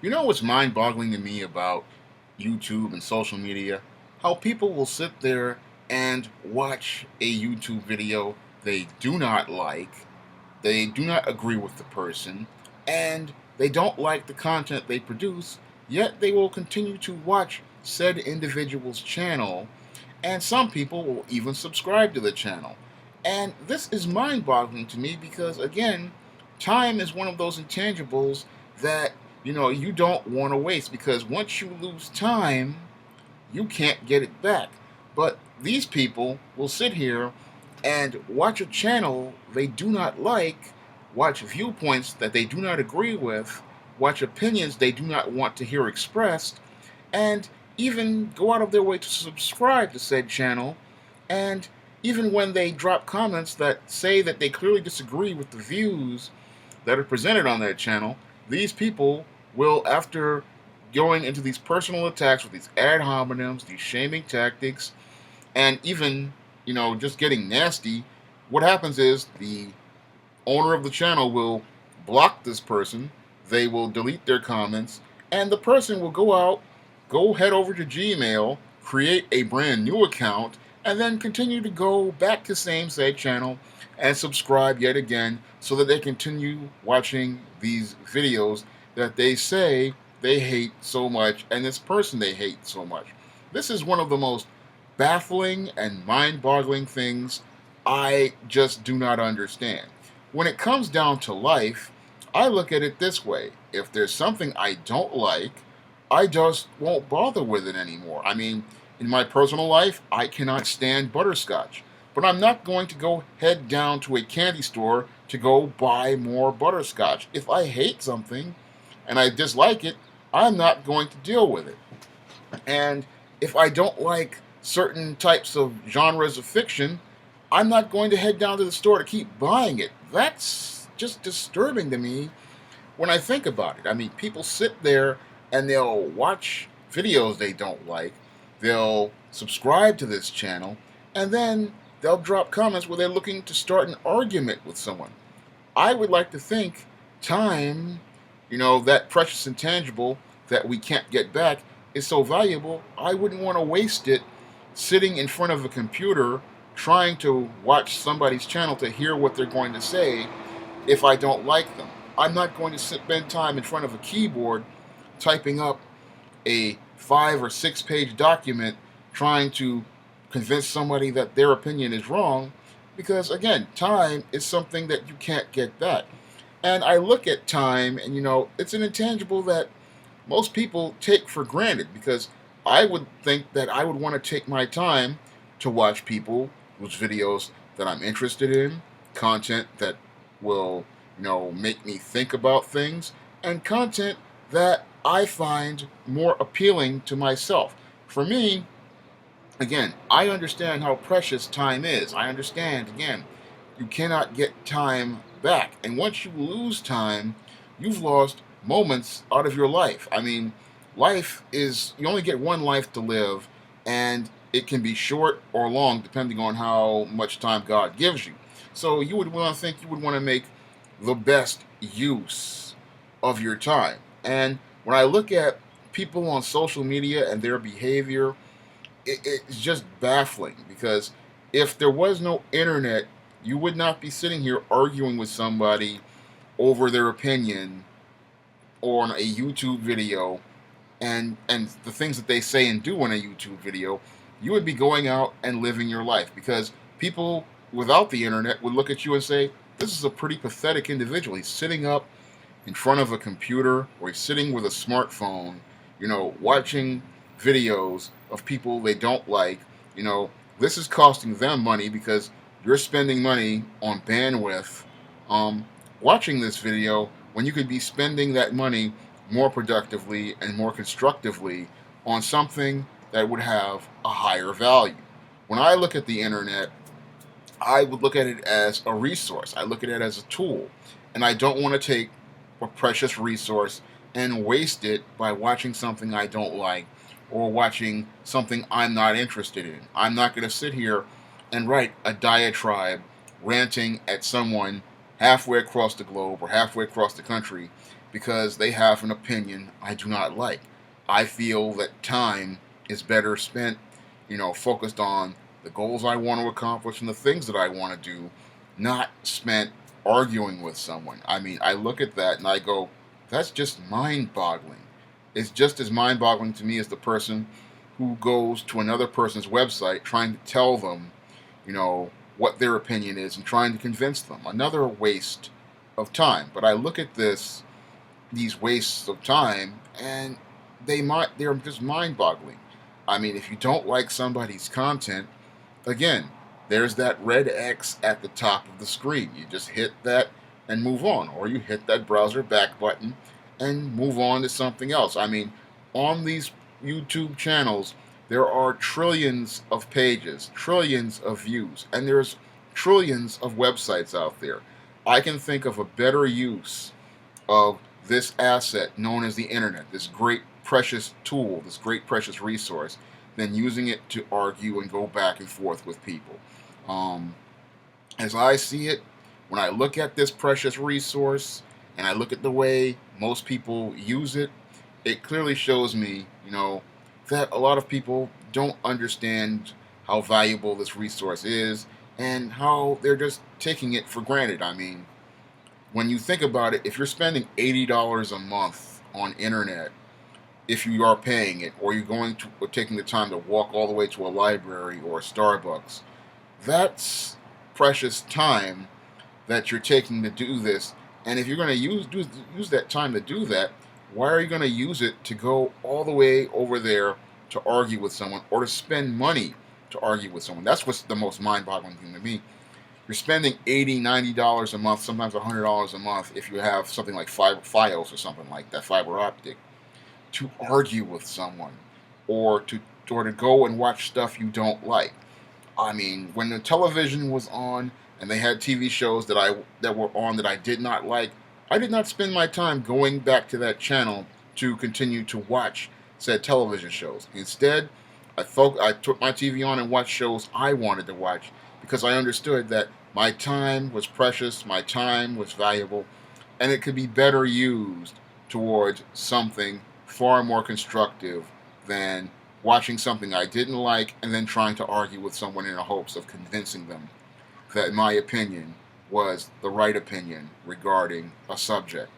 You know what's mind boggling to me about YouTube and social media? How people will sit there and watch a YouTube video they do not like, they do not agree with the person, and they don't like the content they produce, yet they will continue to watch said individual's channel, and some people will even subscribe to the channel. And this is mind boggling to me because, again, time is one of those intangibles that you don't want to waste, because once you lose time, you can't get it back. But these people will sit here and watch a channel they do not like, watch viewpoints that they do not agree with, watch opinions they do not want to hear expressed, and even go out of their way to subscribe to said channel. And even when they drop comments that say that they clearly disagree with the views that are presented on that channel, these people will, after going into these personal attacks with these ad hominems, these shaming tactics, and even, just getting nasty, what happens is the owner of the channel will block this person, they will delete their comments, and the person will go head over to Gmail, create a brand new account, and then continue to go back to same said channel and subscribe yet again so that they continue watching these videos that they say they hate so much and this person they hate so much. This is one of the most baffling and mind boggling things I just do not understand. When it comes down to life, I look at it this way: if there's something I don't like, I just won't bother with it anymore. I mean, in my personal life, I cannot stand butterscotch, but I'm not going to go head down to a candy store to go buy more butterscotch. If I hate something and I dislike it, I'm not going to deal with it. And if I don't like certain types of genres of fiction, I'm not going to head down to the store to keep buying it. That's just disturbing to me when I think about it. I mean, people sit there and they'll watch videos they don't like, they'll subscribe to this channel, and then they'll drop comments where they're looking to start an argument with someone. I would like to think time, that precious intangible that we can't get back, is so valuable, I wouldn't want to waste it sitting in front of a computer trying to watch somebody's channel to hear what they're going to say if I don't like them. I'm not going to spend time in front of a keyboard typing up a 5 or 6 page document trying to convince somebody that their opinion is wrong, because, again, time is something that you can't get back. And I look at time, and it's an intangible that most people take for granted, because I would think that I would want to take my time to watch people whose videos that I'm interested in, content that will, make me think about things, and content that I find more appealing to myself. For me, again, I understand how precious time is. I understand, again, you cannot get time back. And once you lose time, you've lost moments out of your life. I mean, life is, you only get one life to live, and it can be short or long depending on how much time God gives you. So you would want to think you would want to make the best use of your time. And when I look at people on social media and their behavior, it's just baffling, because if there was no internet, you would not be sitting here arguing with somebody over their opinion on a YouTube video, and the things that they say and do on a YouTube video. You would be going out and living your life, because people without the internet would look at you and say, this is a pretty pathetic individual. He's sitting up in front of a computer, or he's sitting with a smartphone, watching videos of people they don't like. This is costing them money, because you're spending money on bandwidth, um, watching this video, when you could be spending that money more productively and more constructively on something that would have a higher value. When I look at the internet, I would look at it as a resource. I look at it as a tool. And I don't want to take a precious resource and waste it by watching something I don't like, or watching something I'm not interested in. I'm not going to sit here and write a diatribe ranting at someone halfway across the globe or halfway across the country because they have an opinion I do not like. I feel that time is better spent, focused on the goals I want to accomplish and the things that I want to do, not spent arguing with someone. I mean, I look at that and I go, that's just mind boggling. It's just as mind boggling to me as the person who goes to another person's website trying to tell them, what their opinion is and trying to convince them. Another waste of time. But I look at these wastes of time, and they're just mind-boggling. I mean, if you don't like somebody's content, again, there's that red X at the top of the screen. You just hit that and move on, or you hit that browser back button and move on to something else. I mean, on these YouTube channels, there are trillions of pages, trillions of views, and there's trillions of websites out there. I can think of a better use of this asset known as the internet, this great precious tool, this great precious resource, than using it to argue and go back and forth with people. Um, as I see it, when I look at this precious resource and I look at the way most people use it, it clearly shows me, that a lot of people don't understand how valuable this resource is and how they're just taking it for granted. I mean, when you think about it, if you're spending $80 a month on internet, if you are paying it, or you're going to or taking the time to walk all the way to a library or a Starbucks, that's precious time that you're taking to do this. And if you're going to use that time to do that, why are you going to use it to go all the way over there to argue with someone or to spend money to argue with someone? That's what's the most mind-boggling thing to me. You're spending $80, $90 a month, sometimes $100 a month if you have something like Fios or something like that, fiber optic, to argue with someone or to go and watch stuff you don't like. I mean, when the television was on and they had TV shows that were on that I did not like, I did not spend my time going back to that channel to continue to watch said television shows. Instead, I took my TV on and watched shows I wanted to watch because I understood that my time was precious, my time was valuable, and it could be better used towards something far more constructive than watching something I didn't like and then trying to argue with someone in the hopes of convincing them that my opinion was the right opinion regarding a subject.